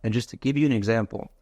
And just to give you an example,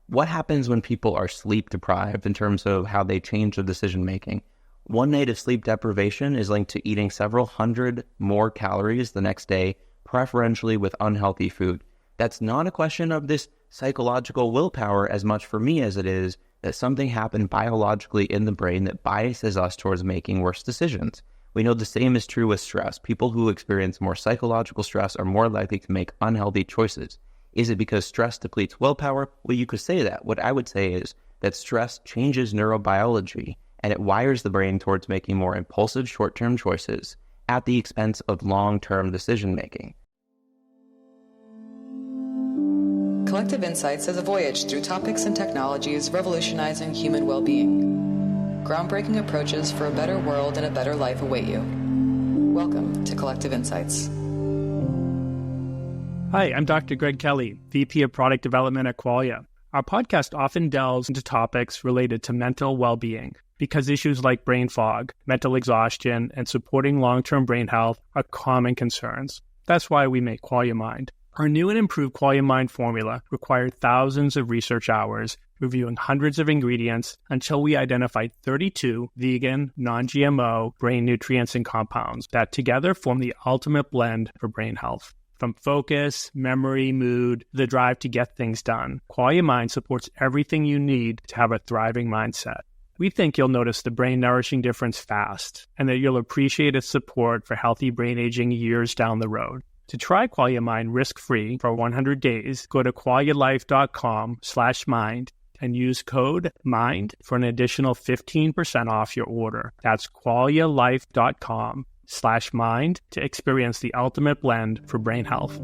what happens when people are sleep deprived in terms of how they change their decision making? One night of sleep deprivation is linked to eating several hundred more calories the next day, preferentially with unhealthy food. That's not a question of this psychological willpower as much for me as it is that something happened biologically in the brain that biases us towards making worse decisions. We know the same is true with stress. People who experience more psychological stress are more likely to make unhealthy choices. Is it because stress depletes willpower? Well, you could say that. What I would say is that stress changes neurobiology and it wires the brain towards making more impulsive short-term choices at the expense of long-term decision-making. Collective Insights is a voyage through topics and technologies revolutionizing human well-being. Groundbreaking approaches for a better world and a better life await you. Welcome to Collective Insights. Hi, I'm Dr. Greg Kelly, VP of Product Development at Qualia. Our podcast often delves into topics related to mental well-being because issues like brain fog, mental exhaustion, and supporting long-term brain health are common concerns. That's why we make Qualia Mind. Our new and improved Qualia Mind formula required thousands of research hours, reviewing hundreds of ingredients until we identified 32 vegan, non-GMO brain nutrients and compounds that together form the ultimate blend for brain health. From focus, memory, mood, the drive to get things done, Qualia Mind supports everything you need to have a thriving mindset. We think you'll notice the brain-nourishing difference fast, and that you'll appreciate its support for healthy brain aging years down the road. To try Qualia Mind risk-free for 100 days, go to qualialife.com/mind and use code MIND for an additional 15% off your order. That's qualialife.com/mind to experience the ultimate blend for brain health.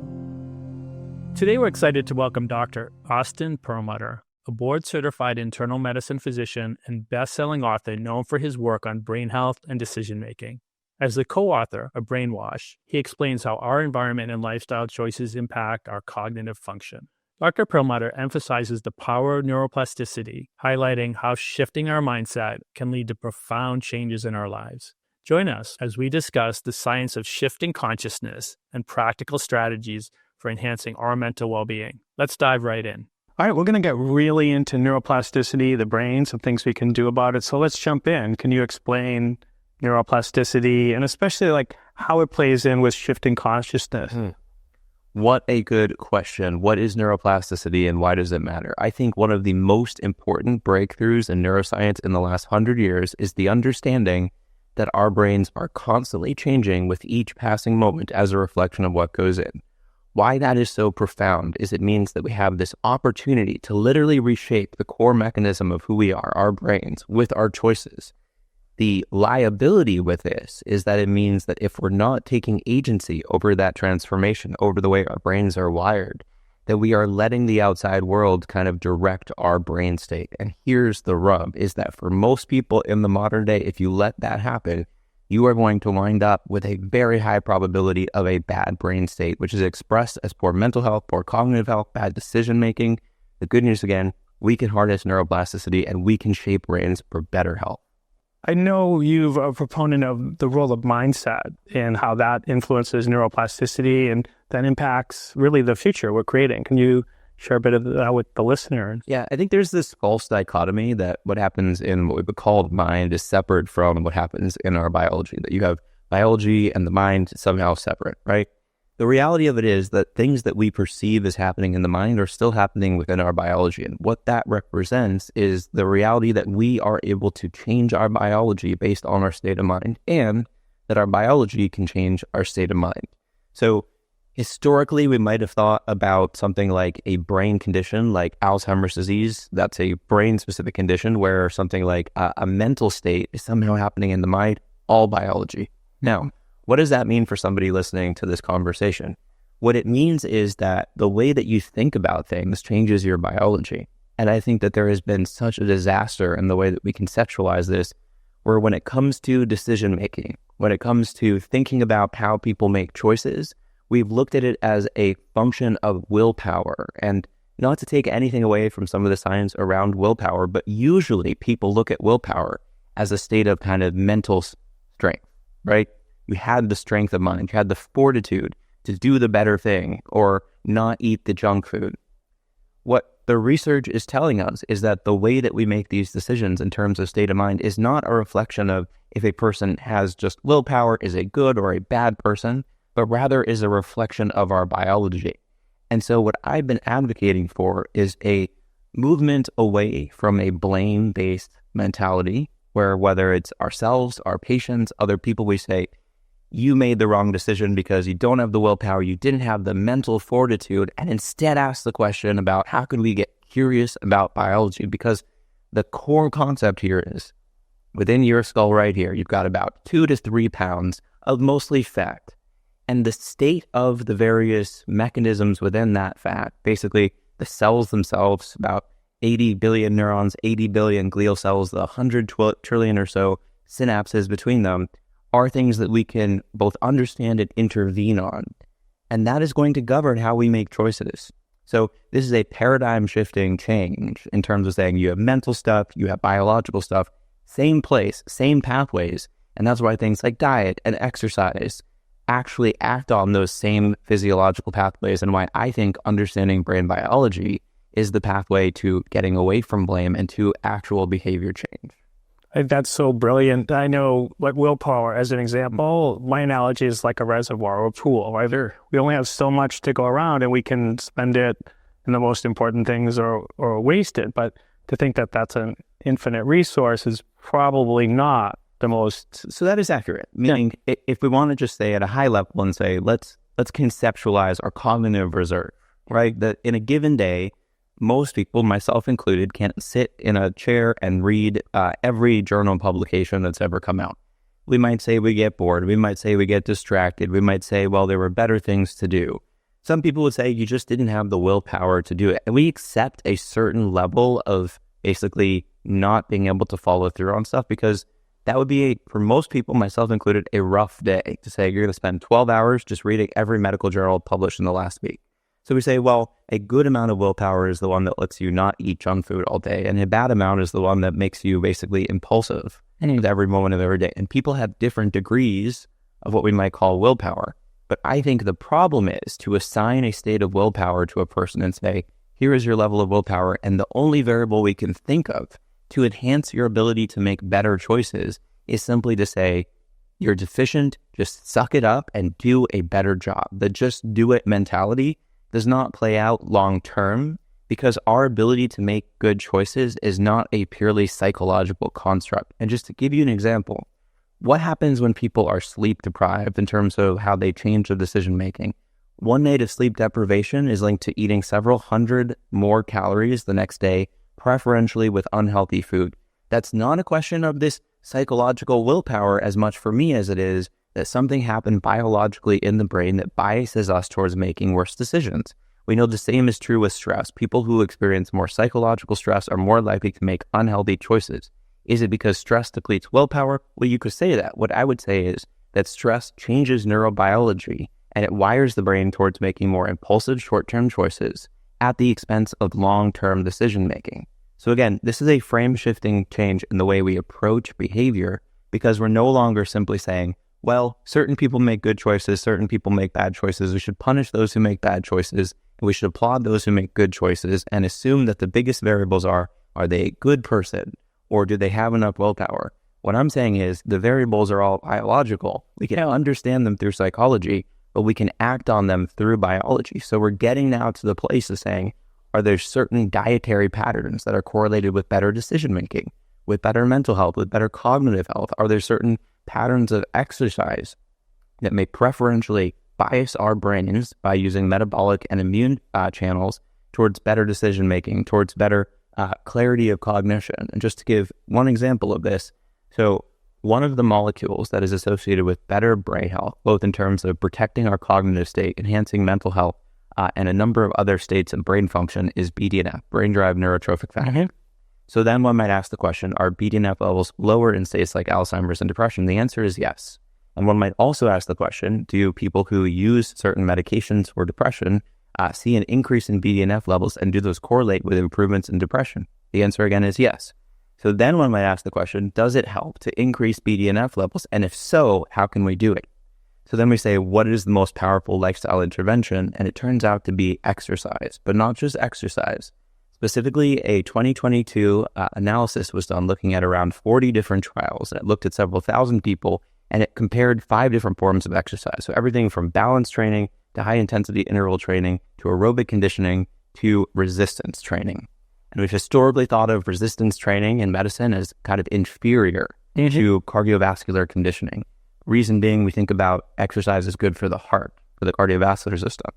Today, we're excited to welcome Dr. Austin Perlmutter, a board-certified internal medicine physician and best-selling author known for his work on brain health and decision-making. As the co-author of Brainwash, he explains how our environment and lifestyle choices impact our cognitive function. Dr. Perlmutter emphasizes the power of neuroplasticity, highlighting how shifting our mindset can lead to profound changes in our lives. Join us as we discuss the science of shifting consciousness and practical strategies for enhancing our mental well-being. Let's dive right in. All right, we're going to get really into neuroplasticity, the brain, some things we can do about it. So let's jump in. Can you explain neuroplasticity and especially like how it plays in with shifting consciousness? What a good question. What is neuroplasticity and why does it matter? I think one of the most important breakthroughs in neuroscience in the last 100 years is the understanding that our brains are constantly changing with each passing moment as a reflection of what goes in. Why that is so profound is it means that we have this opportunity to literally reshape the core mechanism of who we are, our brains, with our choices. The liability with this is that it means that if we're not taking agency over that transformation, over the way our brains are wired, that we are letting the outside world kind of direct our brain state. And here's the rub, is that for most people in the modern day, if you let that happen, you are going to wind up with a very high probability of a bad brain state, which is expressed as poor mental health, poor cognitive health, bad decision-making. The good news, again, we can harness neuroplasticity and we can shape brains for better health. I know you're a proponent of the role of mindset and how that influences neuroplasticity and that impacts really the future we're creating. Can you share a bit of that with the listener? Yeah, I think there's this false dichotomy that what happens in what we would call the mind is separate from what happens in our biology, that you have biology and the mind somehow separate, right? The reality of it is that things that we perceive as happening in the mind are still happening within our biology. And what that represents is the reality that we are able to change our biology based on our state of mind and that our biology can change our state of mind. So historically, we might have thought about something like a brain condition like Alzheimer's disease. That's a brain-specific condition where something like a mental state is somehow happening in the mind, all biology. Now, what does that mean for somebody listening to this conversation? What it means is that the way that you think about things changes your biology. And I think that there has been such a disaster in the way that we conceptualize this, where when it comes to decision-making, when it comes to thinking about how people make choices, we've looked at it as a function of willpower. And not to take anything away from some of the science around willpower, but usually people look at willpower as a state of kind of mental strength, right? You had the strength of mind, you had the fortitude to do the better thing or not eat the junk food. what the research is telling us is that the way that we make these decisions in terms of state of mind is not a reflection of if a person has just willpower, is a good or a bad person, but rather is a reflection of our biology. And so what I've been advocating for is a movement away from a blame-based mentality where whether it's ourselves, our patients, other people, we say, you made the wrong decision because you don't have the willpower, you didn't have the mental fortitude, and instead ask the question about how could we get curious about biology? Because the core concept here is within your skull right here, you've got about 2 to 3 pounds of mostly fat. And the state of the various mechanisms within that fat, basically the cells themselves, about 80 billion neurons, 80 billion glial cells, the 100 trillion or so synapses between them, are things that we can both understand and intervene on. And that is going to govern how we make choices. So this is a paradigm shifting change in terms of saying you have mental stuff, you have biological stuff, same place, same pathways. And that's why things like diet and exercise actually act on those same physiological pathways, and why I think understanding brain biology is the pathway to getting away from blame and to actual behavior change. That's so brilliant. I know, like willpower, as an example, my analogy is like a reservoir or a pool, right? Sure. We only have so much to go around, and we can spend it in the most important things or waste it. But to think that that's an infinite resource is probably not the most. So that is accurate. Meaning, if we want to just say at a high level and say, let's conceptualize our cognitive reserve, right? That in a given day, most people, myself included, can't sit in a chair and read every journal publication that's ever come out. We might say we get bored. We might say we get distracted. We might say, well, there were better things to do. Some people would say you just didn't have the willpower to do it. And we accept a certain level of basically not being able to follow through on stuff, because that would be, for most people, myself included, a rough day to say you're going to spend 12 hours just reading every medical journal published in the last week. So we say, well, a good amount of willpower is the one that lets you not eat junk food all day, and a bad amount is the one that makes you basically impulsive every moment of every day. And people have different degrees of what we might call willpower. But I think the problem is to assign a state of willpower to a person and say, here is your level of willpower, and the only variable we can think of to enhance your ability to make better choices is simply to say, you're deficient, just suck it up and do a better job. The just do it mentality does not play out long term, because our ability to make good choices is not a purely psychological construct. And just to give you an example, what happens when people are sleep deprived in terms of how they change their decision making? 1 night of sleep deprivation is linked to eating several hundred more calories the next day, preferentially with unhealthy food. That's not a question of this psychological willpower as much for me as it is that something happened biologically in the brain that biases us towards making worse decisions. We know the same is true with stress. People who experience more psychological stress are more likely to make unhealthy choices. Is it because stress depletes willpower? Well, you could say that. What I would say is that stress changes neurobiology, and it wires the brain towards making more impulsive short-term choices at the expense of long-term decision-making. So again, this is a frame-shifting change in the way we approach behavior, because we're no longer simply saying, well, certain people make good choices, certain people make bad choices. We should punish those who make bad choices, and we should applaud those who make good choices, and assume that the biggest variables are they a good person, or do they have enough willpower? What I'm saying is the variables are all biological. We can understand them through psychology, but we can act on them through biology. So we're getting now to the place of saying, are there certain dietary patterns that are correlated with better decision-making, with better mental health, with better cognitive health? Are there certain patterns of exercise that may preferentially bias our brains by using metabolic and immune channels towards better decision-making, towards better clarity of cognition? And just to give one example of this, so one of the molecules that is associated with better brain health, both in terms of protecting our cognitive state, enhancing mental health, and a number of other states of brain function, is BDNF, brain-derived neurotrophic factor. So then one might ask the question, are BDNF levels lower in states like Alzheimer's and depression? The answer is yes. And one might also ask the question, do people who use certain medications for depression see an increase in BDNF levels, and do those correlate with improvements in depression? The answer again is yes. So then one might ask the question, does it help to increase BDNF levels? And if so, how can we do it? So then we say, what is the most powerful lifestyle intervention? And it turns out to be exercise, but not just exercise. Specifically, a 2022 analysis was done looking at around 40 different trials. And it looked at several thousand people, and it compared 5 different forms of exercise. So everything from balance training to high-intensity interval training to aerobic conditioning to resistance training. And we've historically thought of resistance training in medicine as kind of inferior to cardiovascular conditioning. Reason being, we think about exercise is good for the heart, for the cardiovascular system.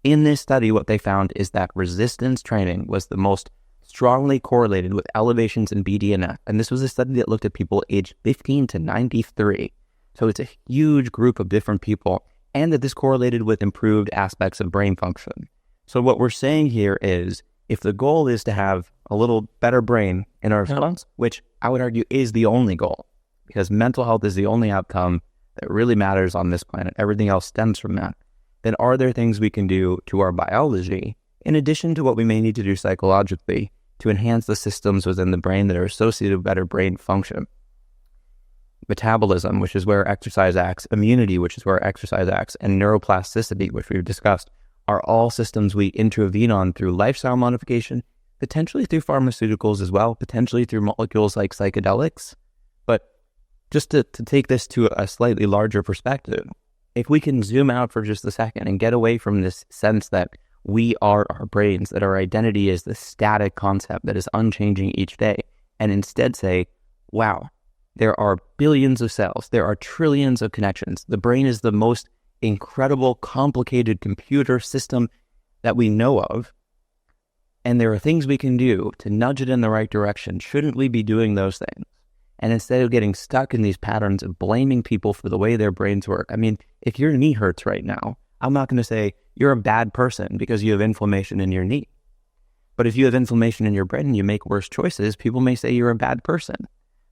In this study, what they found is that resistance training was the most strongly correlated with elevations in BDNF. And this was a study that looked at people aged 15 to 93. So it's a huge group of different people, and that this correlated with improved aspects of brain function. So what we're saying here is, if the goal is to have a little better brain in our response, which I would argue is the only goal, because mental health is the only outcome that really matters on this planet, everything else stems from that, then are there things we can do to our biology, in addition to what we may need to do psychologically, to enhance the systems within the brain that are associated with better brain function? Metabolism, which is where exercise acts, immunity, which is where exercise acts, and neuroplasticity, which we've discussed, are all systems we intervene on through lifestyle modification, potentially through pharmaceuticals as well, potentially through molecules like psychedelics. But just to take this to a slightly larger perspective, if we can zoom out for just a second and get away from this sense that we are our brains, that our identity is this static concept that is unchanging each day, and instead say, wow, there are billions of cells, there are trillions of connections. The brain is the most incredible, complicated computer system that we know of, and there are things we can do to nudge it in the right direction. Shouldn't we be doing those things? And instead of getting stuck in these patterns of blaming people for the way their brains work. I mean, if your knee hurts right now, I'm not going to say you're a bad person because you have inflammation in your knee. But if you have inflammation in your brain and you make worse choices, people may say you're a bad person.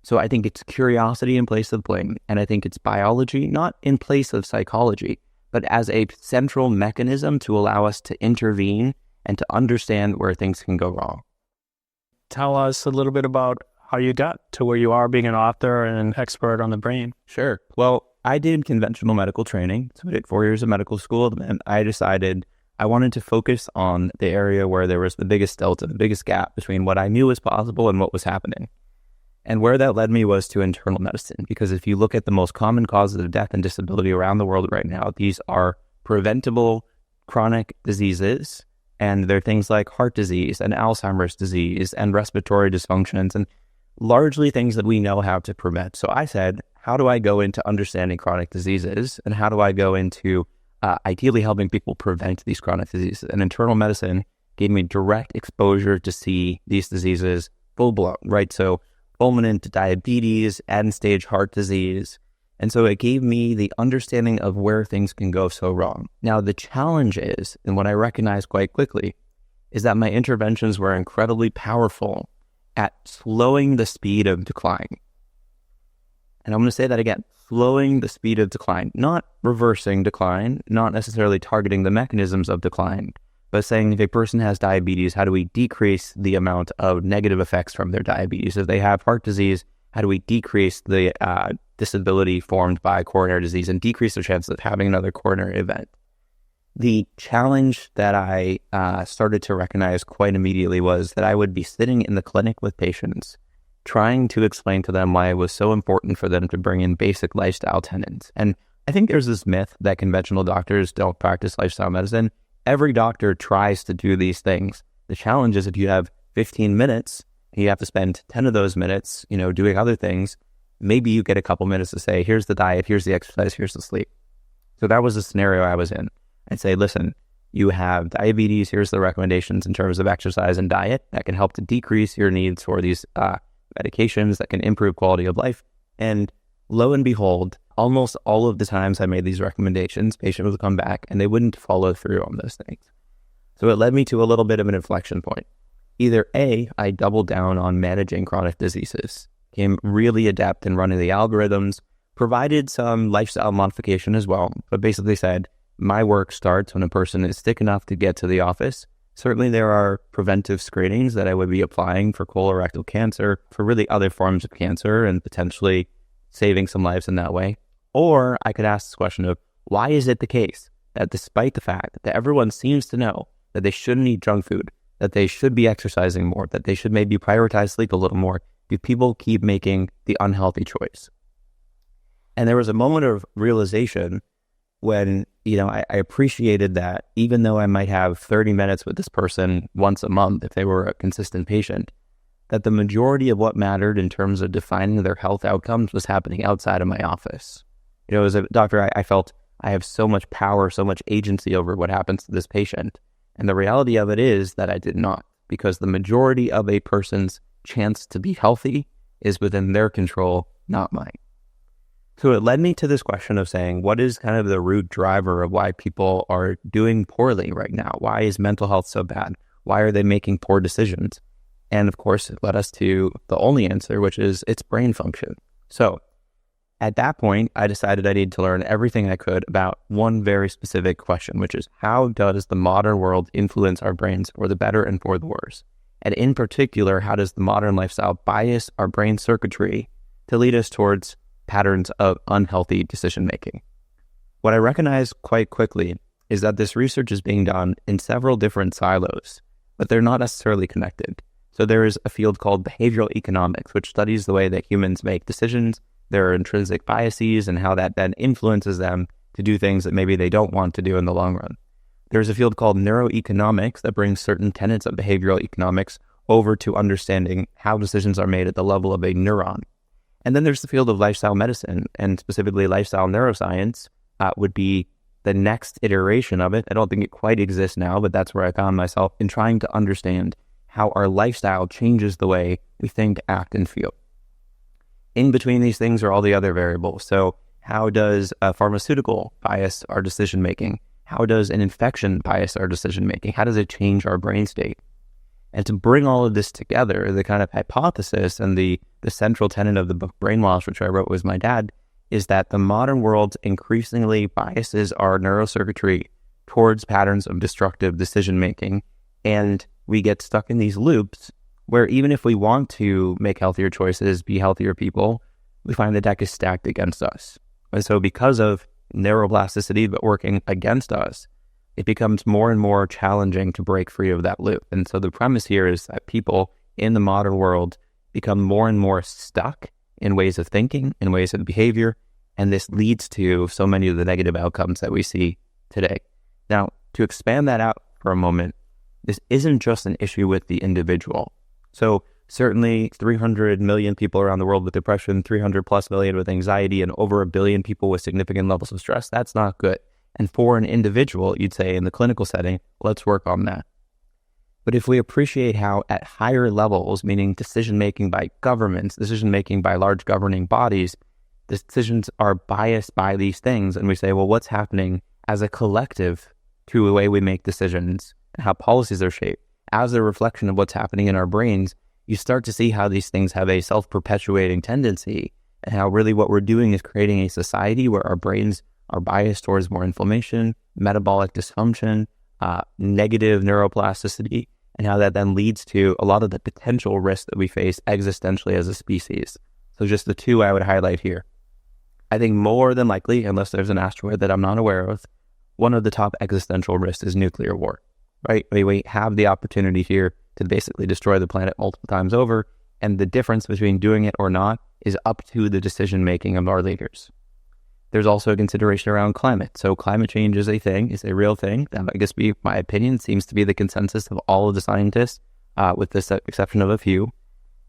So I think it's curiosity in place of blame, and I think it's biology, not in place of psychology, but as a central mechanism to allow us to intervene and to understand where things can go wrong. Tell us a little bit about how you got to where you are being an author and an expert on the brain. Sure. Well, I did conventional medical training, so I did 4 years of medical school, and I decided I wanted to focus on the area where there was the biggest delta, the biggest gap between what I knew was possible and what was happening. And where that led me was to internal medicine, because if you look at the most common causes of death and disability around the world right now, these are preventable chronic diseases, and they're things like heart disease and Alzheimer's disease and respiratory dysfunctions, and largely things that we know how to prevent. So I said, how do I go into understanding chronic diseases, and how do I go into ideally helping people prevent these chronic diseases? And internal medicine gave me direct exposure to see these diseases full blown, right? So fulminant diabetes, end-stage heart disease. And so it gave me the understanding of where things can go so wrong. Now, the challenge is, and what I recognized quite quickly, is that my interventions were incredibly powerful at slowing the speed of decline. And I'm going to say that again, slowing the speed of decline, not reversing decline, not necessarily targeting the mechanisms of decline, but saying if a person has diabetes, how do we decrease the amount of negative effects from their diabetes? If they have heart disease, how do we decrease the disability formed by coronary disease and decrease the chances of having another coronary event? The challenge that I started to recognize quite immediately was that I would be sitting in the clinic with patients, trying to explain to them why it was so important for them to bring in basic lifestyle tenets. And I think there's this myth that conventional doctors don't practice lifestyle medicine. Every doctor tries to do these things. The challenge is if you have 15 minutes, and you have to spend 10 of those minutes, doing other things, maybe you get a couple minutes to say, here's the diet, here's the exercise, here's the sleep. So that was the scenario I was in. I'd say, listen, you have diabetes, here's the recommendations in terms of exercise and diet that can help to decrease your needs for these medications that can improve quality of life. And lo and behold, almost all of the times I made these recommendations, patients would come back and they wouldn't follow through on those things. So it led me to a little bit of an inflection point. Either A, I doubled down on managing chronic diseases, became really adept in running the algorithms, provided some lifestyle modification as well, but basically said, my work starts when a person is sick enough to get to the office. Certainly there are preventive screenings that I would be applying for colorectal cancer, for really other forms of cancer, and potentially saving some lives in that way. Or I could ask this question of, why is it the case that despite the fact that everyone seems to know that they shouldn't eat junk food, that they should be exercising more, that they should maybe prioritize sleep a little more, do people keep making the unhealthy choice? And there was a moment of realization when, I appreciated that even though I might have 30 minutes with this person once a month, if they were a consistent patient, that the majority of what mattered in terms of defining their health outcomes was happening outside of my office. As a doctor, I felt I have so much power, so much agency over what happens to this patient. And the reality of it is that I did not, because the majority of a person's chance to be healthy is within their control, not mine. So it led me to this question of saying, what is kind of the root driver of why people are doing poorly right now? Why is mental health so bad? Why are they making poor decisions? And of course, it led us to the only answer, which is it's brain function. So at that point, I decided I needed to learn everything I could about one very specific question, which is how does the modern world influence our brains for the better and for the worse? And in particular, how does the modern lifestyle bias our brain circuitry to lead us towards patterns of unhealthy decision-making? What I recognized quite quickly is that this research is being done in several different silos, but they're not necessarily connected. So there is a field called behavioral economics, which studies the way that humans make decisions, their intrinsic biases, and how that then influences them to do things that maybe they don't want to do in the long run. There's a field called neuroeconomics that brings certain tenets of behavioral economics over to understanding how decisions are made at the level of a neuron. And then there's the field of lifestyle medicine, and specifically lifestyle neuroscience would be the next iteration of it. I don't think it quite exists now, but that's where I found myself in trying to understand how our lifestyle changes the way we think, act, and feel. In between these things are all the other variables. So how does a pharmaceutical bias our decision-making? How does an infection bias our decision-making? How does it change our brain state? And to bring all of this together, the kind of hypothesis and the central tenet of the book Brainwash, which I wrote with my dad, is that the modern world increasingly biases our neurocircuitry towards patterns of destructive decision-making. And we get stuck in these loops where even if we want to make healthier choices, be healthier people, we find the deck is stacked against us. And so because of neuroplasticity, but working against us, it becomes more and more challenging to break free of that loop. And so the premise here is that people in the modern world become more and more stuck in ways of thinking, in ways of behavior, and this leads to so many of the negative outcomes that we see today. Now, to expand that out for a moment, this isn't just an issue with the individual. So certainly 300 million people around the world with depression, 300 plus million with anxiety, and over 1 billion people with significant levels of stress. That's not good. And for an individual, you'd say in the clinical setting, let's work on that. But if we appreciate how at higher levels, meaning decision-making by governments, decision-making by large governing bodies, decisions are biased by these things, and we say, well, what's happening as a collective to the way we make decisions and how policies are shaped, as a reflection of what's happening in our brains, you start to see how these things have a self-perpetuating tendency and how really what we're doing is creating a society where our brains are biased towards more inflammation, metabolic dysfunction, negative neuroplasticity, and how that then leads to a lot of the potential risks that we face existentially as a species. So just the two I would highlight here. I think more than likely, unless there's an asteroid that I'm not aware of, one of the top existential risks is nuclear war, right? I mean, we have the opportunity here to basically destroy the planet multiple times over, and the difference between doing it or not is up to the decision-making of our leaders. There's also a consideration around climate. So climate change is a thing, is a real thing. That I guess, my opinion, seems to be the consensus of all of the scientists, with the exception of a few.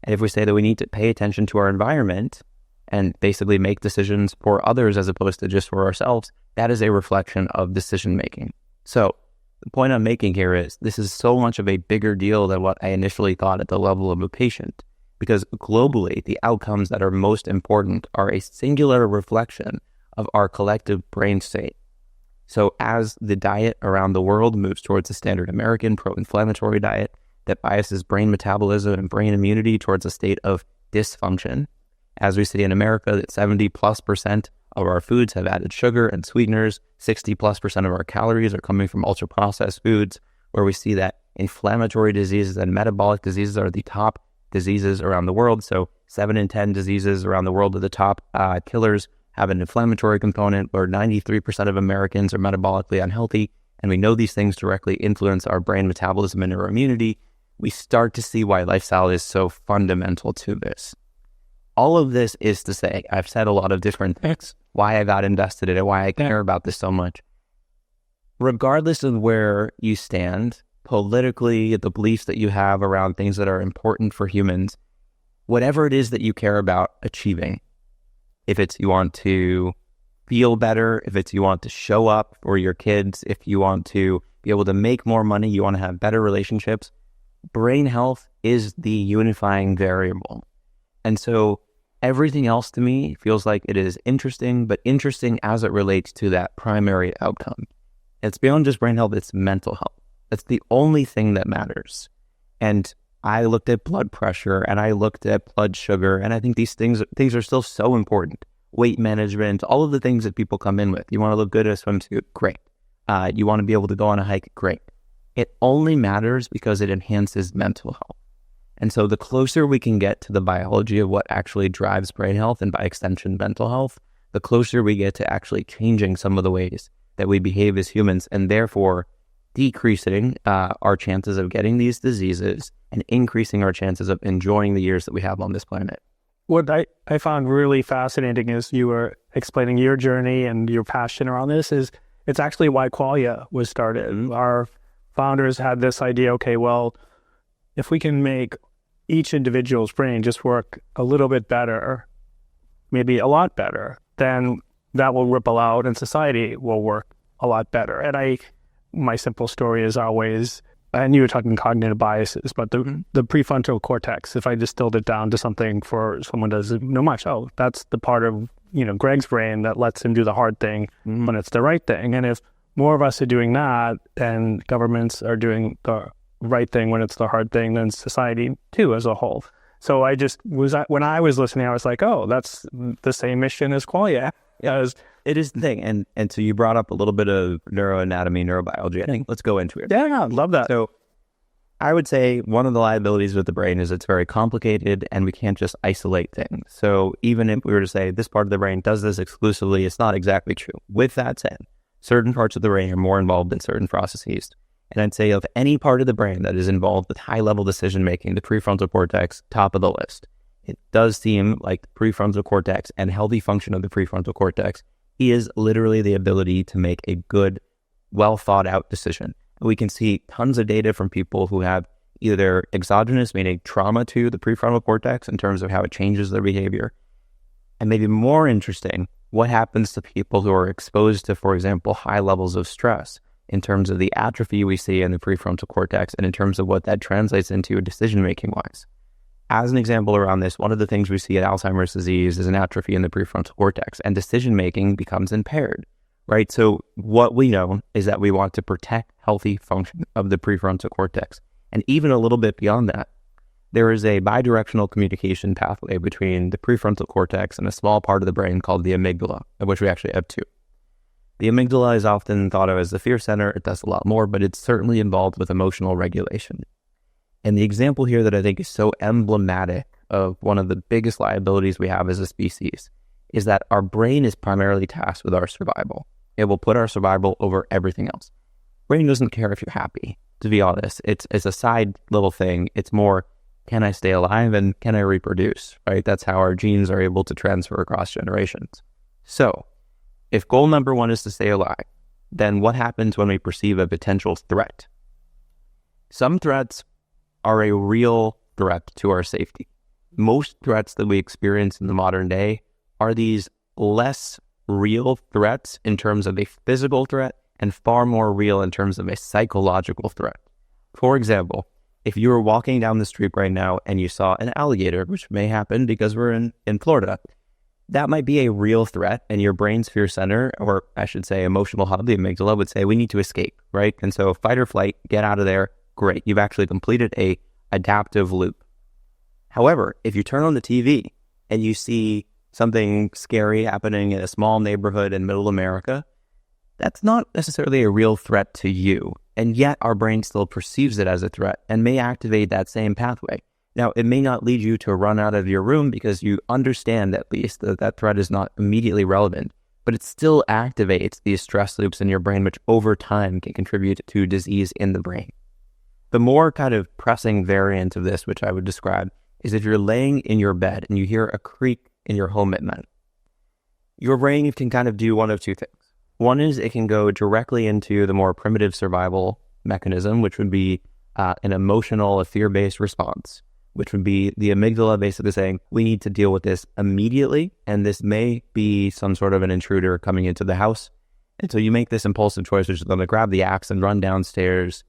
And if we say that we need to pay attention to our environment and basically make decisions for others as opposed to just for ourselves, that is a reflection of decision-making. So the point I'm making here is this is so much of a bigger deal than what I initially thought at the level of a patient, because globally, the outcomes that are most important are a singular reflection of our collective brain state. So as the diet around the world moves towards a standard American pro-inflammatory diet that biases brain metabolism and brain immunity towards a state of dysfunction, as we see in America that 70+% of our foods have added sugar and sweeteners, 60+% of our calories are coming from ultra-processed foods, where we see that inflammatory diseases and metabolic diseases are the top diseases around the world. So 7 in 10 diseases around the world are the top killers have an inflammatory component, where 93% of Americans are metabolically unhealthy. And we know these things directly influence our brain metabolism and neuroimmunity. we start to see why lifestyle is so fundamental to this. All of this is to say, I've said a lot of different things, why I got invested in it, why I care about this so much. Regardless of where you stand politically, the beliefs that you have around things that are important for humans, whatever it is that you care about achieving, if it's you want to feel better, if it's you want to show up for your kids, if you want to be able to make more money, you want to have better relationships, brain health is the unifying variable. And so everything else to me feels like it is interesting, but interesting as it relates to that primary outcome. It's beyond just brain health, it's mental health. That's the only thing that matters. And I looked at blood pressure and I looked at blood sugar, and I think these things are still so important. Weight management, all of the things that people come in with. You want to look good in a swimsuit? Great. You want to be able to go on a hike? Great. It only matters because it enhances mental health. And so the closer we can get to the biology of what actually drives brain health and by extension mental health, the closer we get to actually changing some of the ways that we behave as humans, and therefore decreasing our chances of getting these diseases and increasing our chances of enjoying the years that we have on this planet. What I found really fascinating is you were explaining your journey and your passion around this is it's actually why Qualia was started. Mm-hmm. Our founders had this idea, okay, well, if we can make each individual's brain just work a little bit better, maybe a lot better, then that will ripple out and society will work a lot better. And my simple story is always, and you were talking cognitive biases, but the prefrontal cortex, if I distilled it down to something for someone doesn't know much, that's the part of, Greg's brain that lets him do the hard thing when it's the right thing. And if more of us are doing that, and governments are doing the right thing when it's the hard thing, then society too as a whole. So when I was listening, I was like, oh, that's the same mission as Qualia. Yeah, it is the thing. And so you brought up a little bit of neuroanatomy, neurobiology. I think let's go into it. Yeah, I love that. So I would say one of the liabilities with the brain is it's very complicated and we can't just isolate things. So even if we were to say this part of the brain does this exclusively, it's not exactly true. With that said, certain parts of the brain are more involved in certain processes. And I'd say of any part of the brain that is involved with high-level decision-making, the prefrontal cortex, top of the list. It does seem like the prefrontal cortex and healthy function of the prefrontal cortex is literally the ability to make a good, well-thought-out decision. We can see tons of data from people who have either exogenous, meaning trauma to the prefrontal cortex in terms of how it changes their behavior. And maybe more interesting, what happens to people who are exposed to, for example, high levels of stress in terms of the atrophy we see in the prefrontal cortex and in terms of what that translates into decision-making wise. As an example around this, one of the things we see in Alzheimer's disease is an atrophy in the prefrontal cortex, and decision-making becomes impaired, right? So what we know is that we want to protect healthy function of the prefrontal cortex. And even a little bit beyond that, there is a bidirectional communication pathway between the prefrontal cortex and a small part of the brain called the amygdala, of which we actually have two. The amygdala is often thought of as the fear center. It does a lot more, but it's certainly involved with emotional regulation. And the example here that I think is so emblematic of one of the biggest liabilities we have as a species is that our brain is primarily tasked with our survival. It will put our survival over everything else. Brain doesn't care if you're happy, to be honest. It's a side little thing. It's more, can I stay alive and can I reproduce, right? That's how our genes are able to transfer across generations. So if goal number one is to stay alive, then what happens when we perceive a potential threat? Some threats are a real threat to our safety. Most threats that we experience in the modern day are these less real threats in terms of a physical threat and far more real in terms of a psychological threat. For example, if you were walking down the street right now and you saw an alligator, which may happen because we're in Florida, that might be a real threat, and your brain's fear center, or I should say emotional hub, the amygdala, would say we need to escape, right? And so fight or flight, get out of there. Great, you've actually completed a adaptive loop. However, if you turn on the TV and you see something scary happening in a small neighborhood in middle America, that's not necessarily a real threat to you. And yet our brain still perceives it as a threat and may activate that same pathway. Now, it may not lead you to run out of your room because you understand at least that that threat is not immediately relevant, but it still activates these stress loops in your brain, which over time can contribute to disease in the brain. The more kind of pressing variant of this, which I would describe, is if you're laying in your bed and you hear a creak in your home at night. Your brain can kind of do one of two things. One is it can go directly into the more primitive survival mechanism, which would be an emotional, a fear-based response, which would be the amygdala basically saying, we need to deal with this immediately, and this may be some sort of an intruder coming into the house. And so you make this impulsive choice, which is going to grab the axe and run downstairs.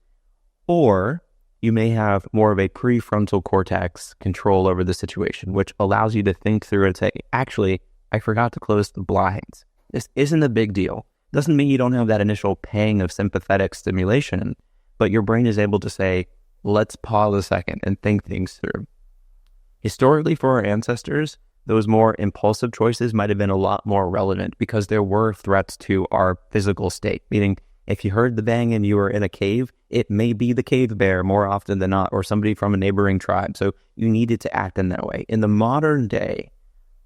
Or you may have more of a prefrontal cortex control over the situation, which allows you to think through and say, actually, I forgot to close the blinds. This isn't a big deal. Doesn't mean you don't have that initial pang of sympathetic stimulation, but your brain is able to say, let's pause a second and think things through. Historically, for our ancestors, those more impulsive choices might have been a lot more relevant because there were threats to our physical state. Meaning, if you heard the bang and you were in a cave, it may be the cave bear more often than not, or somebody from a neighboring tribe. So you needed to act in that way. In the modern day,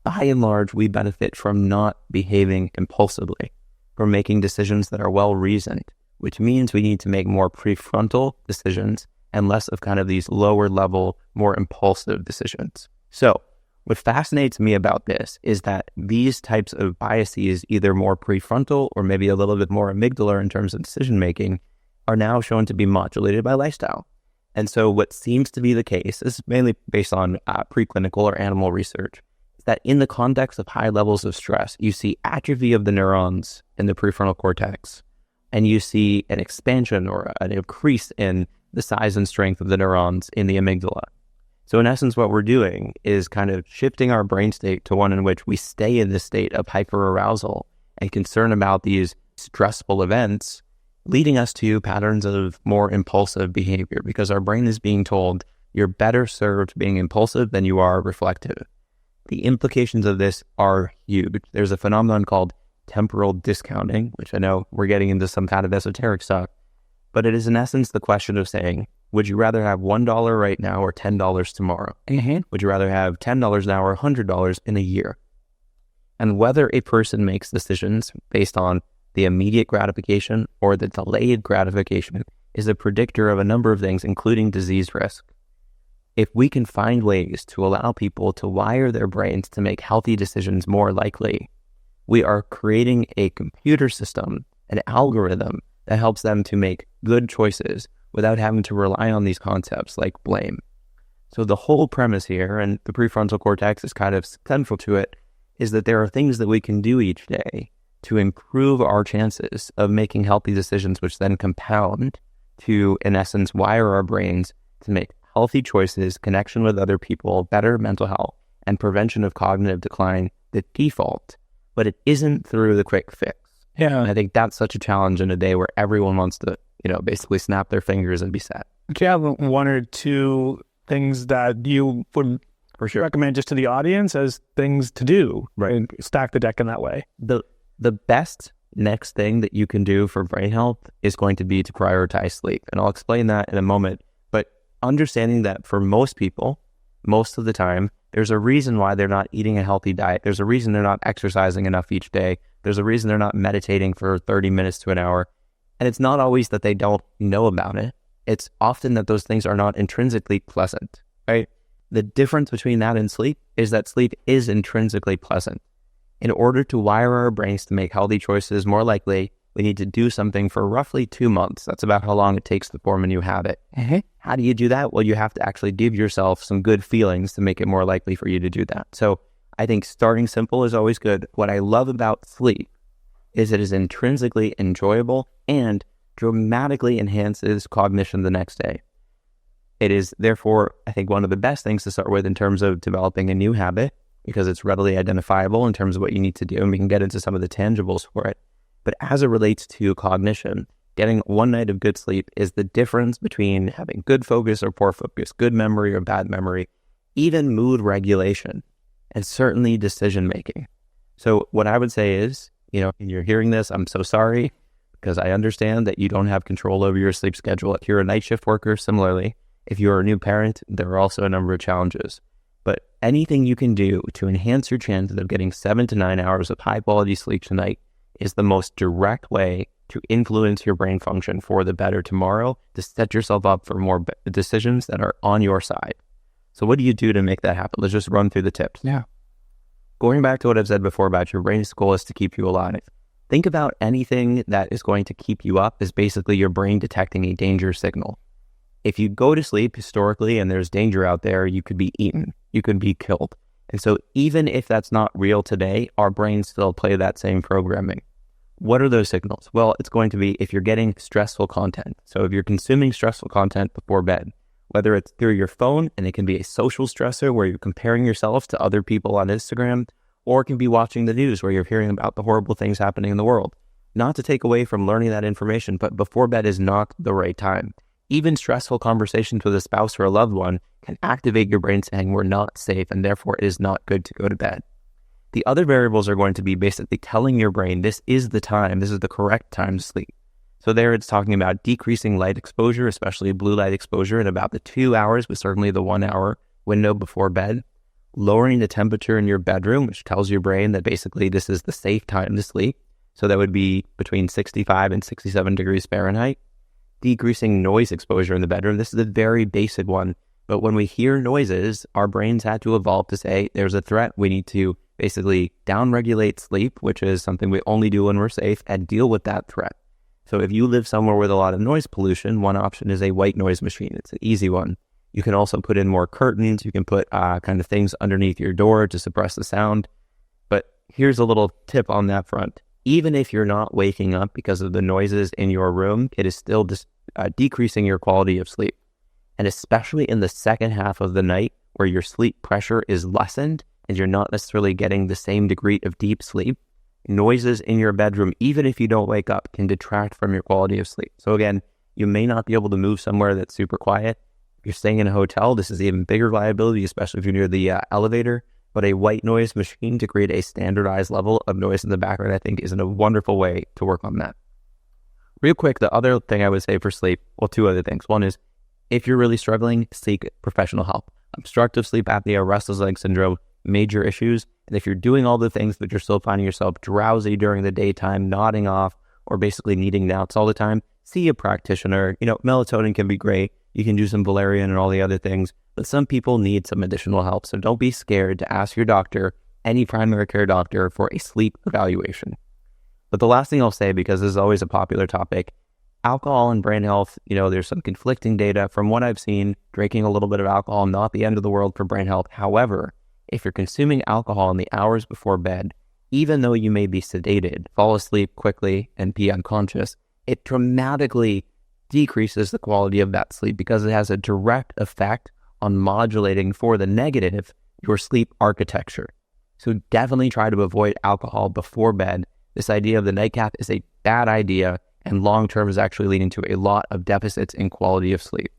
by and large, we benefit from not behaving impulsively, from making decisions that are well-reasoned, which means we need to make more prefrontal decisions and less of kind of these lower level, more impulsive decisions. So what fascinates me about this is that these types of biases, either more prefrontal or maybe a little bit more amygdala in terms of decision-making, are now shown to be modulated by lifestyle. And so what seems to be the case, this is mainly based on preclinical or animal research, is that in the context of high levels of stress, you see atrophy of the neurons in the prefrontal cortex, and you see an expansion or an increase in the size and strength of the neurons in the amygdala. So in essence, what we're doing is kind of shifting our brain state to one in which we stay in this state of hyperarousal and concern about these stressful events, leading us to patterns of more impulsive behavior because our brain is being told you're better served being impulsive than you are reflective. The implications of this are huge. There's a phenomenon called temporal discounting, which I know we're getting into some kind of esoteric stuff, but it is in essence the question of saying, would you rather have $1 right now or $10 tomorrow? Would you rather have $10 now or $100 in a year? And whether a person makes decisions based on the immediate gratification or the delayed gratification is a predictor of a number of things, including disease risk. If we can find ways to allow people to wire their brains to make healthy decisions more likely, we are creating a computer system, an algorithm that helps them to make good choices without having to rely on these concepts like blame. So the whole premise here, and the prefrontal cortex is kind of central to it, is that there are things that we can do each day to improve our chances of making healthy decisions, which then compound to, in essence, wire our brains to make healthy choices, connection with other people, better mental health, and prevention of cognitive decline, the default. But it isn't through the quick fix. Yeah. And I think that's such a challenge in a day where everyone wants to, basically snap their fingers and be set. Do you have one or two things that you would recommend just to the audience as things to do, right? And stack the deck in that way? The best next thing that you can do for brain health is going to be to prioritize sleep. And I'll explain that in a moment. But understanding that for most people, most of the time, there's a reason why they're not eating a healthy diet. There's a reason they're not exercising enough each day. There's a reason they're not meditating for 30 minutes to an hour. And it's not always that they don't know about it. It's often that those things are not intrinsically pleasant, right? The difference between that and sleep is that sleep is intrinsically pleasant. In order to wire our brains to make healthy choices more likely, we need to do something for roughly 2 months. That's about how long it takes to form a new habit. How do you do that? Well, you have to actually give yourself some good feelings to make it more likely for you to do that. So I think starting simple is always good. What I love about sleep is it is intrinsically enjoyable and dramatically enhances cognition the next day. It is therefore, I think, one of the best things to start with in terms of developing a new habit because it's readily identifiable in terms of what you need to do, and we can get into some of the tangibles for it. But as it relates to cognition, getting one night of good sleep is the difference between having good focus or poor focus, good memory or bad memory, even mood regulation, and certainly decision making. So what I would say is, you're hearing this, I'm so sorry, because I understand that you don't have control over your sleep schedule. If you're a night shift worker, similarly, if you're a new parent, there are also a number of challenges. But anything you can do to enhance your chances of getting 7 to 9 hours of high quality sleep tonight is the most direct way to influence your brain function for the better tomorrow, to set yourself up for more decisions that are on your side. So what do you do to make that happen? Let's just run through the tips. Yeah. Going back to what I've said before about your brain's goal is to keep you alive. Think about anything that is going to keep you up as basically your brain detecting a danger signal. If you go to sleep historically and there's danger out there, you could be eaten, you could be killed. And so even if that's not real today, our brains still play that same programming. What are those signals? Well, it's going to be if you're getting stressful content. So if you're consuming stressful content before bed, whether it's through your phone, and it can be a social stressor where you're comparing yourself to other people on Instagram, or it can be watching the news where you're hearing about the horrible things happening in the world. Not to take away from learning that information, but before bed is not the right time. Even stressful conversations with a spouse or a loved one can activate your brain saying we're not safe and therefore it is not good to go to bed. The other variables are going to be basically telling your brain this is the time, this is the correct time to sleep. So there it's talking about decreasing light exposure, especially blue light exposure in about the 2 hours, but certainly the 1 hour window before bed. Lowering the temperature in your bedroom, which tells your brain that basically this is the safe time to sleep. So that would be between 65 and 67 degrees Fahrenheit. Decreasing noise exposure in the bedroom. This is a very basic one. But when we hear noises, our brains had to evolve to say there's a threat. We need to basically downregulate sleep, which is something we only do when we're safe, and deal with that threat. So if you live somewhere with a lot of noise pollution, one option is a white noise machine. It's an easy one. You can also put in more curtains. You can put kind of things underneath your door to suppress the sound. But here's a little tip on that front. Even if you're not waking up because of the noises in your room, it is still decreasing your quality of sleep. And especially in the second half of the night where your sleep pressure is lessened and you're not necessarily getting the same degree of deep sleep, noises in your bedroom, even if you don't wake up, can detract from your quality of sleep. So again, you may not be able to move somewhere that's super quiet. If you're staying in a hotel, this is even bigger liability, especially if you're near the elevator. But a white noise machine to create a standardized level of noise in the background, I think, is a wonderful way to work on that. Real quick, the other thing I would say for sleep, well, two other things. One is, if you're really struggling, seek professional help. Obstructive sleep apnea, restless leg syndrome, major issues. And if you're doing all the things but you're still finding yourself drowsy during the daytime, nodding off, or basically needing naps all the time, see a practitioner. Melatonin can be great. You can do some valerian and all the other things, but some people need some additional help. So don't be scared to ask your doctor, any primary care doctor, for a sleep evaluation. But the last thing I'll say, because this is always a popular topic, alcohol and brain health, there's some conflicting data. From what I've seen, drinking a little bit of alcohol, not the end of the world for brain health. However, if you're consuming alcohol in the hours before bed, even though you may be sedated, fall asleep quickly and be unconscious, it dramatically decreases the quality of that sleep because it has a direct effect on modulating for the negative your sleep architecture. So definitely try to avoid alcohol before bed. This idea of the nightcap is a bad idea, and long-term is actually leading to a lot of deficits in quality of sleep.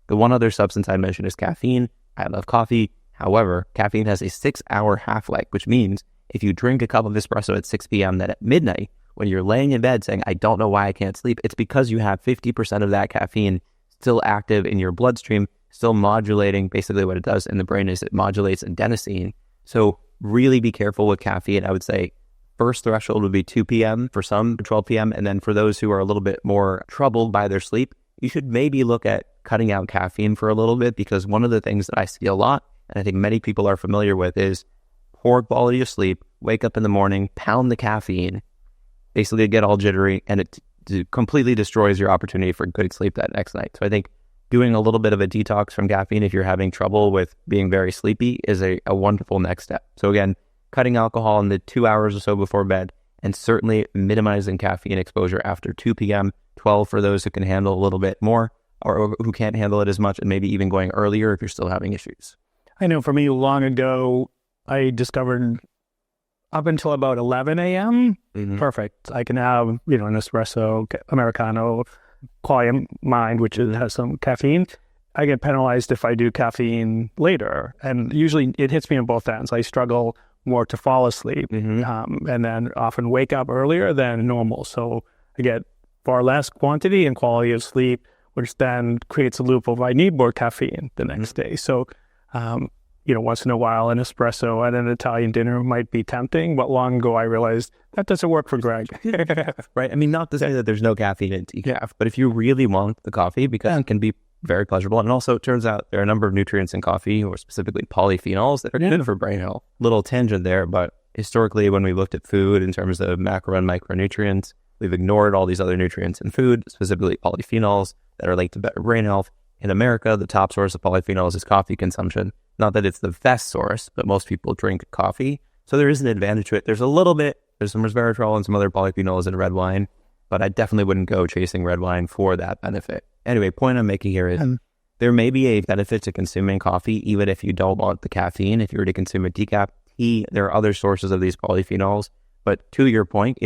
The one other substance I mentioned is caffeine. I love coffee. However, caffeine has a 6-hour half-life, which means if you drink a cup of espresso at 6 p.m., then at midnight, when you're laying in bed saying, I don't know why I can't sleep, it's because you have 50% of that caffeine still active in your bloodstream, still modulating. Basically what it does in the brain is it modulates adenosine. So really be careful with caffeine. I would say first threshold would be 2 p.m. for some, 12 p.m. And then for those who are a little bit more troubled by their sleep, you should maybe look at cutting out caffeine for a little bit, because one of the things that I see a lot, and I think many people are familiar with, is poor quality of sleep, wake up in the morning, pound the caffeine, basically get all jittery, and it completely destroys your opportunity for good sleep that next night. So I think doing a little bit of a detox from caffeine if you're having trouble with being very sleepy is a wonderful next step. So again, cutting alcohol in the 2 hours or so before bed, and certainly minimizing caffeine exposure after 2 p.m., 12 for those who can handle a little bit more, or who can't handle it as much, and maybe even going earlier if you're still having issues. I know for me, long ago, I discovered up until about 11 a.m., perfect. I can have, an espresso, Americano, quality mind, which has some caffeine. I get penalized if I do caffeine later. And usually it hits me on both ends. I struggle more to fall asleep and then often wake up earlier than normal. So I get far less quantity and quality of sleep, which then creates a loop of I need more caffeine the next day. So once in a while an espresso at an Italian dinner might be tempting, but long ago I realized that doesn't work for Greg. Right. I mean, not to say that there's no caffeine in decaf, but if you really want the coffee, because it can be very pleasurable. And also, it turns out there are a number of nutrients in coffee, or specifically polyphenols, that are good for brain health. Little tangent there, but historically, when we looked at food in terms of macro and micronutrients, we've ignored all these other nutrients in food, specifically polyphenols that are linked to better brain health. In America, the top source of polyphenols is coffee consumption. Not that it's the best source, but most people drink coffee. So there is an advantage to it. There's some resveratrol and some other polyphenols in red wine, but I definitely wouldn't go chasing red wine for that benefit. Anyway, point I'm making here is there may be a benefit to consuming coffee, even if you don't want the caffeine. If you were to consume a decaf tea, there are other sources of these polyphenols. But to your point,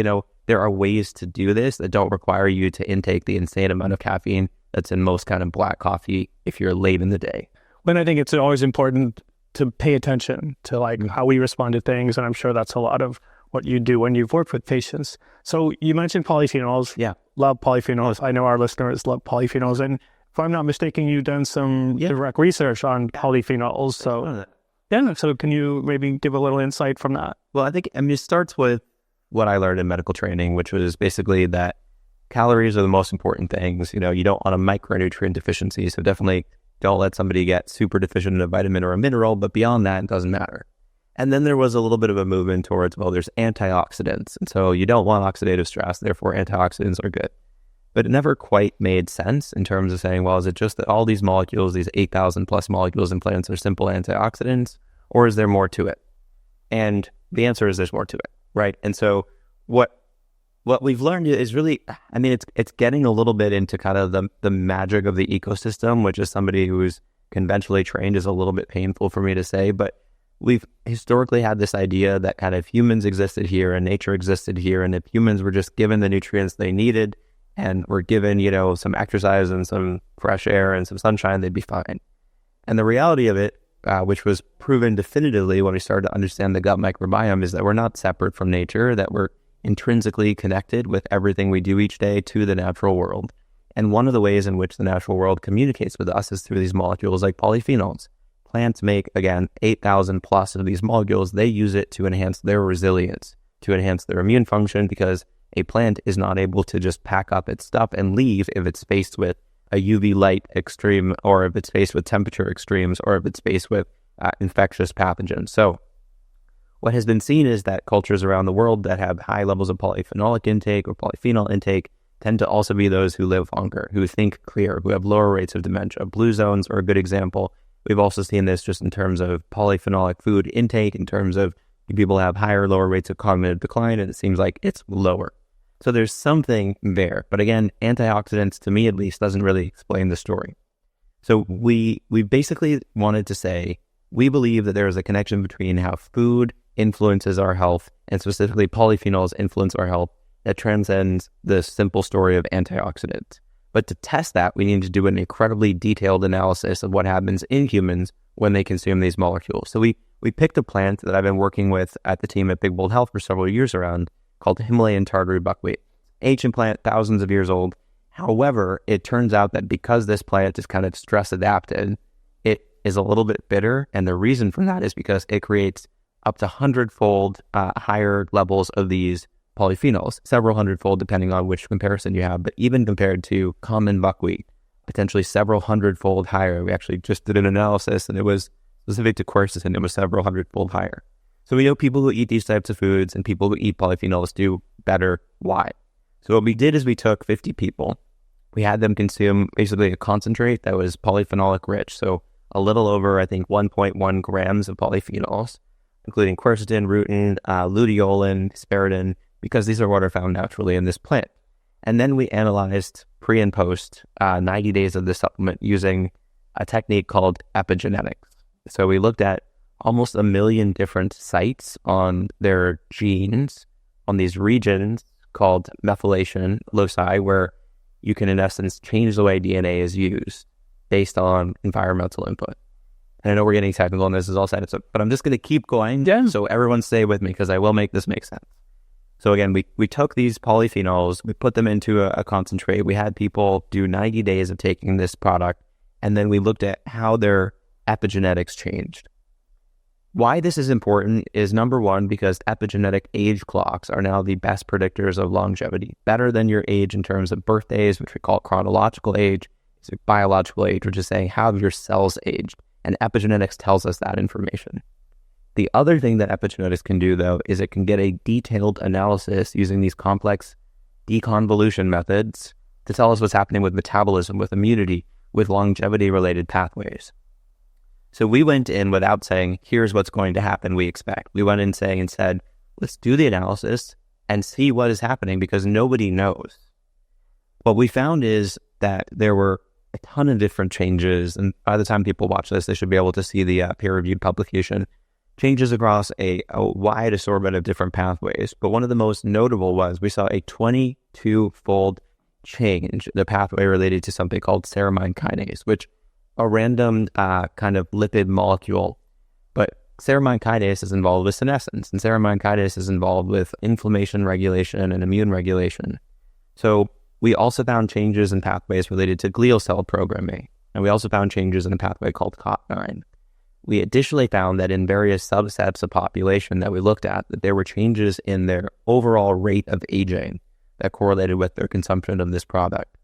there are ways to do this that don't require you to intake the insane amount of caffeine that's in most kind of black coffee if you're late in the day. But I think it's always important to pay attention to how we respond to things. And I'm sure that's a lot of what you do when you've worked with patients. So you mentioned polyphenols. Yeah. Love polyphenols. I know our listeners love polyphenols. And if I'm not mistaken, you've done some direct research on polyphenols. So so can you maybe give a little insight from that? Well, it starts with what I learned in medical training, which was basically that calories are the most important things. You don't want a micronutrient deficiency. So definitely don't let somebody get super deficient in a vitamin or a mineral, but beyond that, it doesn't matter. And then there was a little bit of a movement towards, there's antioxidants. And so you don't want oxidative stress, therefore antioxidants are good. But it never quite made sense in terms of saying, is it just that all these molecules, these 8,000 plus molecules in plants are simple antioxidants, or is there more to it? And the answer is there's more to it, right? And so what we've learned is really, it's getting a little bit into kind of the magic of the ecosystem, which is somebody who's conventionally trained is a little bit painful for me to say, but we've historically had this idea that kind of humans existed here and nature existed here, and if humans were just given the nutrients they needed and were given, some exercise and some fresh air and some sunshine, they'd be fine. And the reality of it, which was proven definitively when we started to understand the gut microbiome, is that we're not separate from nature, that we're intrinsically connected with everything we do each day to the natural world. And one of the ways in which the natural world communicates with us is through these molecules like polyphenols. Plants make, again, 8,000 plus of these molecules. They use it to enhance their resilience, to enhance their immune function, because a plant is not able to just pack up its stuff and leave if it's faced with a UV light extreme, or if it's faced with temperature extremes, or if it's faced with infectious pathogens. So what has been seen is that cultures around the world that have high levels of polyphenolic intake or polyphenol intake tend to also be those who live longer, who think clear, who have lower rates of dementia. Blue zones are a good example. We've also seen this just in terms of polyphenolic food intake, in terms of people have higher, lower rates of cognitive decline, and it seems like it's lower. So there's something there. But again, antioxidants, to me at least, doesn't really explain the story. So we basically wanted to say, we believe that there is a connection between how food influences our health, and specifically polyphenols influence our health, that transcends the simple story of antioxidants. But to test that, we need to do an incredibly detailed analysis of what happens in humans when they consume these molecules. So we picked a plant that I've been working with at the team at Big Bold Health for several years around, called Himalayan tartary buckwheat. Ancient plant, thousands of years old. However, it turns out that because this plant is kind of stress adapted, it is a little bit bitter. And the reason for that is because it creates up to 100-fold higher levels of these polyphenols, several hundredfold depending on which comparison you have, but even compared to common buckwheat, potentially several hundredfold higher. We actually just did an analysis and it was specific to quercetin, it was several hundredfold higher. So we know people who eat these types of foods and people who eat polyphenols do better. Why? So what we did is we took 50 people, we had them consume basically a concentrate that was polyphenolic rich, so a little over, I think, 1.1 grams of polyphenols, including quercetin, rutin, luteolin, hesperidin, because these are what are found naturally in this plant. And then we analyzed pre and post 90 days of this supplement using a technique called epigenetics. So we looked at almost 1 million different sites on their genes, on these regions called methylation loci, where you can, in essence, change the way DNA is used based on environmental input. And I know we're getting technical and this is all set, but I'm just going to keep going. Yeah. So everyone stay with me because I will make this make sense. So again, we took these polyphenols, we put them into a concentrate. We had people do 90 days of taking this product, and then we looked at how their epigenetics changed. Why this is important is, number one, because epigenetic age clocks are now the best predictors of longevity, better than your age in terms of birthdays, which we call chronological age, so biological age, which is saying how have your cells aged, and epigenetics tells us that information. The other thing that epigenetics can do, though, is it can get a detailed analysis using these complex deconvolution methods to tell us what's happening with metabolism, with immunity, with longevity-related pathways. So we went in without saying, here's what's going to happen, we expect. We went in saying and said, let's do the analysis and see what is happening, because nobody knows. What we found is that there were a ton of different changes, and by the time people watch this, they should be able to see the peer-reviewed publication, changes across a wide assortment of different pathways. But one of the most notable was we saw a 22-fold change in the pathway related to something called ceramine kinase, which a random kind of lipid molecule, but ceramine kinase is involved with senescence, and ceramine kinase is involved with inflammation regulation and immune regulation. So we also found changes in pathways related to glial cell programming, and we also found changes in a pathway called COT9. We additionally found that in various subsets of population that we looked at, that there were changes in their overall rate of aging that correlated with their consumption of this product.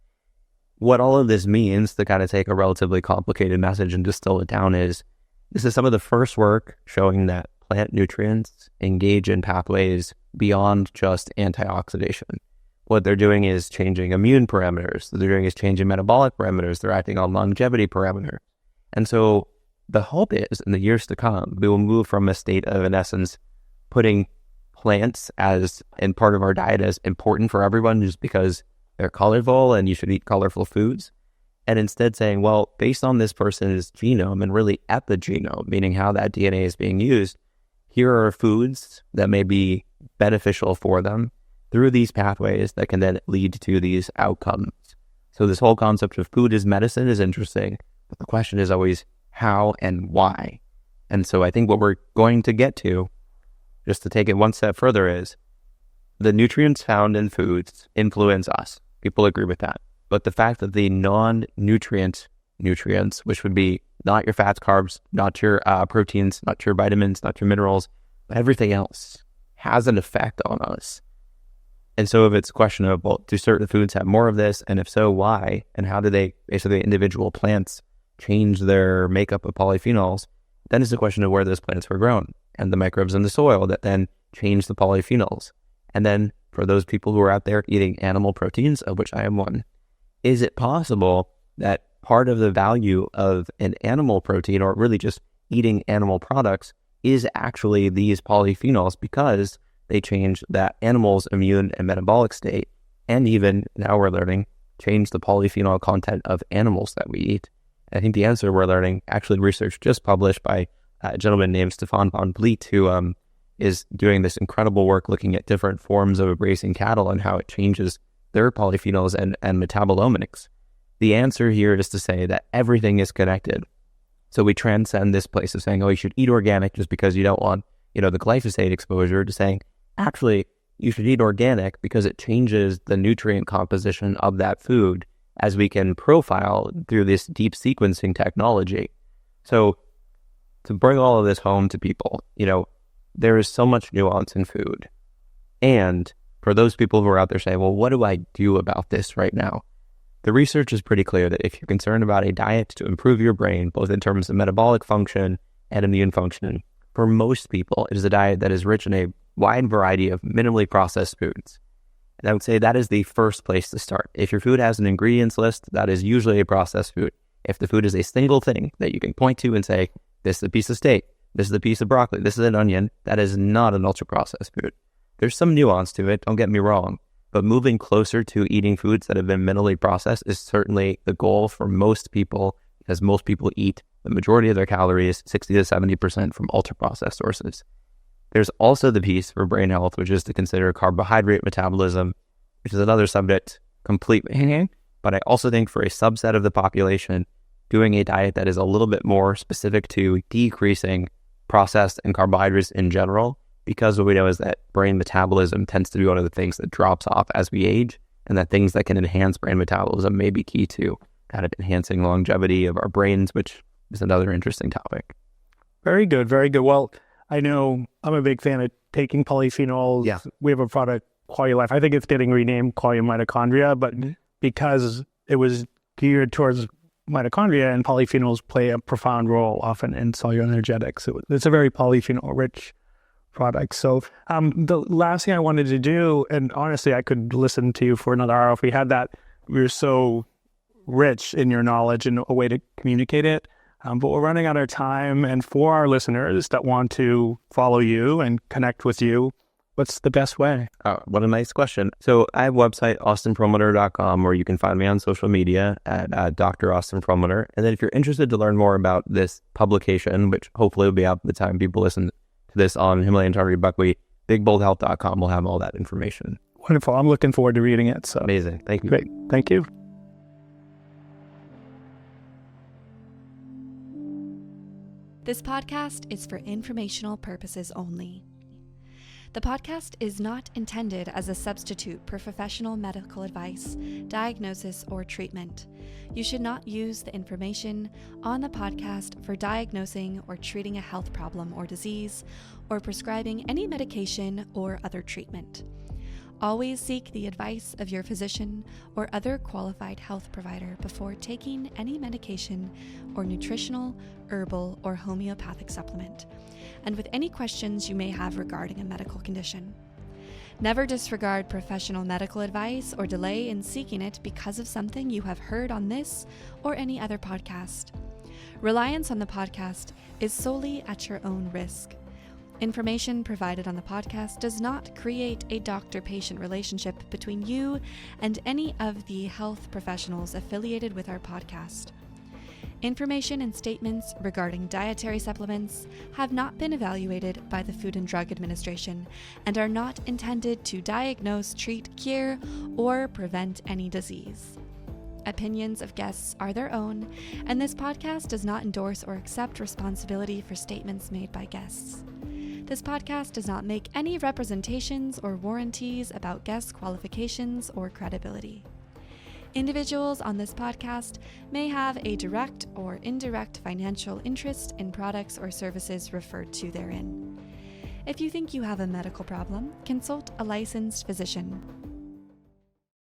What all of this means, to kind of take a relatively complicated message and distill it down, is this is some of the first work showing that plant nutrients engage in pathways beyond just antioxidation. What they're doing is changing immune parameters. What they're doing is changing metabolic parameters. They're acting on longevity parameters. And so the hope is, in the years to come, we will move from a state of, in essence, putting plants as in part of our diet as important for everyone just because they're colorful and you should eat colorful foods, and instead saying, well, based on this person's genome and really epigenome, meaning how that DNA is being used, here are foods that may be beneficial for them through these pathways that can then lead to these outcomes. So this whole concept of food as medicine is interesting, but the question is always how and why. And so I think what we're going to get to, just to take it one step further, is the nutrients found in foods influence us. People agree with that. But the fact that the non-nutrient nutrients, which would be not your fats, carbs, not your proteins, not your vitamins, not your minerals, but everything else, has an effect on us. And so if it's a question of, well, do certain foods have more of this? And if so, why? And how do they, basically individual plants, change their makeup of polyphenols? Then it's a question of where those plants were grown and the microbes in the soil that then change the polyphenols. And then for those people who are out there eating animal proteins, of which I am one, is it possible that part of the value of an animal protein, or really just eating animal products, is actually these polyphenols, because they change that animal's immune and metabolic state, and even, now we're learning, change the polyphenol content of animals that we eat? And I think the answer we're learning, actually research just published by a gentleman named Stefan von Vliet, who is doing this incredible work looking at different forms of raising cattle and how it changes their polyphenols and metabolomics. The answer here is to say that everything is connected. So we transcend this place of saying, oh, you should eat organic just because you don't want, the glyphosate exposure, to saying, actually, you should eat organic because it changes the nutrient composition of that food, as we can profile through this deep sequencing technology. So to bring all of this home to people, there is so much nuance in food. And for those people who are out there saying, well, what do I do about this right now? The research is pretty clear that if you're concerned about a diet to improve your brain, both in terms of metabolic function and immune function, for most people, it is a diet that is rich in a wide variety of minimally processed foods. And I would say that is the first place to start. If your food has an ingredients list, that is usually a processed food. If the food is a single thing that you can point to and say, this is a piece of steak, this is a piece of broccoli, this is an onion, that is not an ultra-processed food. There's some nuance to it, don't get me wrong, but moving closer to eating foods that have been minimally processed is certainly the goal for most people, because most people eat the majority of their calories, 60 to 70%, from ultra-processed sources. There's also the piece for brain health, which is to consider carbohydrate metabolism, which is another subject completely. But I also think for a subset of the population, doing a diet that is a little bit more specific to decreasing processed and carbohydrates in general, because what we know is that brain metabolism tends to be one of the things that drops off as we age, and that things that can enhance brain metabolism may be key to kind of enhancing longevity of our brains, which is another interesting topic. Very good. Very good. Well, I know I'm a big fan of taking polyphenols. Yeah. We have a product, Qualialife. I think it's getting renamed Qualia Mitochondria, but because it was geared towards mitochondria, and polyphenols play a profound role often in cellular energetics. It's a very polyphenol-rich product. So the last thing I wanted to do, and honestly, I could listen to you for another hour if we had that. You're so rich in your knowledge and a way to communicate it. But we're running out of time. And for our listeners that want to follow you and connect with you, what's the best way? What a nice question. So I have a website, austinperlmutter.com, where you can find me on social media at Dr. Austin Perlmutter. And then if you're interested to learn more about this publication, which hopefully will be out by the time people listen to this on Himalayan targeted buckwheat, bigboldhealth.com will have all that information. Wonderful. I'm looking forward to reading it. So amazing. Thank you. Great. Thank you. This podcast is for informational purposes only. The podcast is not intended as a substitute for professional medical advice, diagnosis, or treatment. You should not use the information on the podcast for diagnosing or treating a health problem or disease, or prescribing any medication or other treatment. Always seek the advice of your physician or other qualified health provider before taking any medication or nutritional, herbal, or homeopathic supplement, and with any questions you may have regarding a medical condition. Never disregard professional medical advice or delay in seeking it because of something you have heard on this or any other podcast. Reliance on the podcast is solely at your own risk. Information provided on the podcast does not create a doctor-patient relationship between you and any of the health professionals affiliated with our podcast. Information and statements regarding dietary supplements have not been evaluated by the Food and Drug Administration and are not intended to diagnose, treat, cure, or prevent any disease. Opinions of guests are their own, and this podcast does not endorse or accept responsibility for statements made by guests. This podcast does not make any representations or warranties about guest qualifications or credibility. Individuals on this podcast may have a direct or indirect financial interest in products or services referred to therein. If you think you have a medical problem, consult a licensed physician.